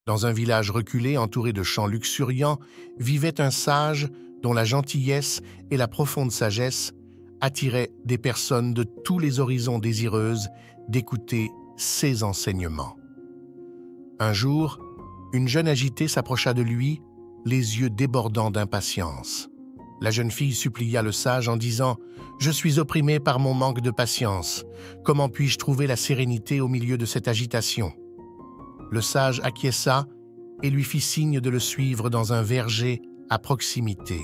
Dans un village reculé entouré de champs luxuriants, vivait un sage dont la gentillesse et la profonde sagesse attiraient des personnes de tous les horizons désireuses d'écouter ses enseignements. Un jour, une jeune agitée s'approcha de lui, les yeux débordant d'impatience. La jeune fille supplia le sage en disant « Je suis opprimée par mon manque de patience. Comment puis-je trouver la sérénité au milieu de cette agitation ?» Le sage acquiesça et lui fit signe de le suivre dans un verger à proximité.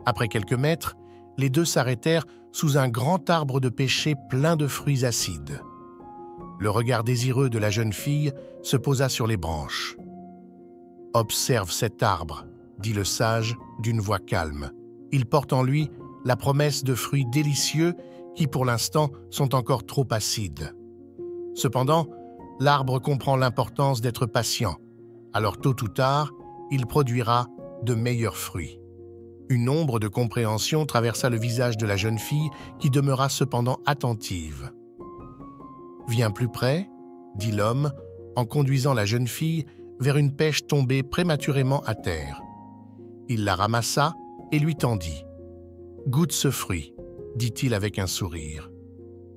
Après quelques mètres, les deux s'arrêtèrent sous un grand arbre de pêcher plein de fruits acides. Le regard désireux de la jeune fille se posa sur les branches. « Observe cet arbre, » dit le sage d'une voix calme. « Il porte en lui la promesse de fruits délicieux qui, pour l'instant, sont encore trop acides. Cependant, l'arbre comprend l'importance d'être patient. Alors tôt ou tard, il produira de meilleurs fruits. » Une ombre de compréhension traversa le visage de la jeune fille qui demeura cependant attentive. « Viens plus près, » dit l'homme, en conduisant la jeune fille vers une pêche tombée prématurément à terre. Il la ramassa et lui tendit. « Goûte ce fruit, » dit-il avec un sourire.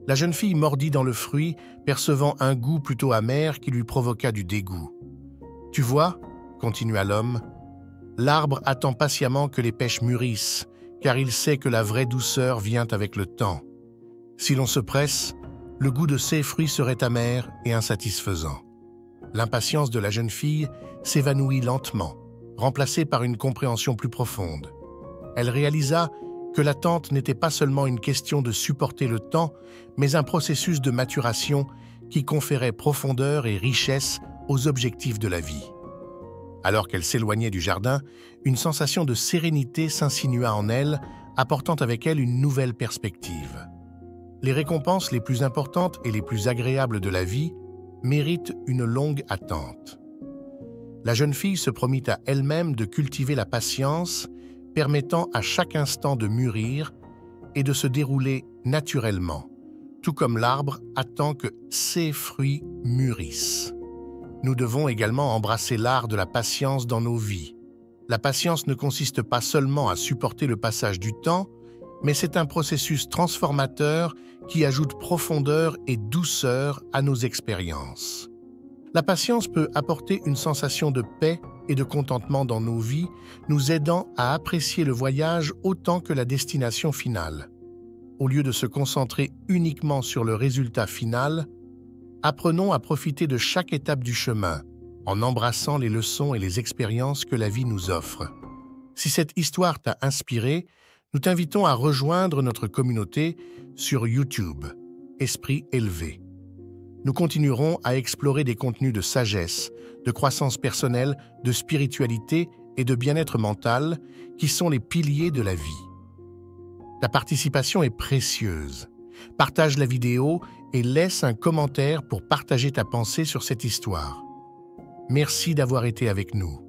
La jeune fille mordit dans le fruit, percevant un goût plutôt amer qui lui provoqua du dégoût. « Tu vois, » continua l'homme, « l'arbre attend patiemment que les pêches mûrissent, car il sait que la vraie douceur vient avec le temps. Si l'on se presse, le goût de ces fruits serait amer et insatisfaisant. » L'impatience de la jeune fille s'évanouit lentement, remplacée par une compréhension plus profonde. Elle réalisa que l'attente n'était pas seulement une question de supporter le temps, mais un processus de maturation qui conférait profondeur et richesse aux objectifs de la vie. Alors qu'elle s'éloignait du jardin, une sensation de sérénité s'insinua en elle, apportant avec elle une nouvelle perspective. Les récompenses les plus importantes et les plus agréables de la vie méritent une longue attente. La jeune fille se promit à elle-même de cultiver la patience, permettant à chaque instant de mûrir et de se dérouler naturellement, tout comme l'arbre attend que ses fruits mûrissent. Nous devons également embrasser l'art de la patience dans nos vies. La patience ne consiste pas seulement à supporter le passage du temps, mais c'est un processus transformateur qui ajoute profondeur et douceur à nos expériences. La patience peut apporter une sensation de paix et de contentement dans nos vies, nous aidant à apprécier le voyage autant que la destination finale. Au lieu de se concentrer uniquement sur le résultat final, apprenons à profiter de chaque étape du chemin, en embrassant les leçons et les expériences que la vie nous offre. Si cette histoire t'a inspiré, nous t'invitons à rejoindre notre communauté sur YouTube, Esprit élevé. Nous continuerons à explorer des contenus de sagesse, de croissance personnelle, de spiritualité et de bien-être mental qui sont les piliers de la vie. Ta participation est précieuse. Partage la vidéo et laisse un commentaire pour partager ta pensée sur cette histoire. Merci d'avoir été avec nous.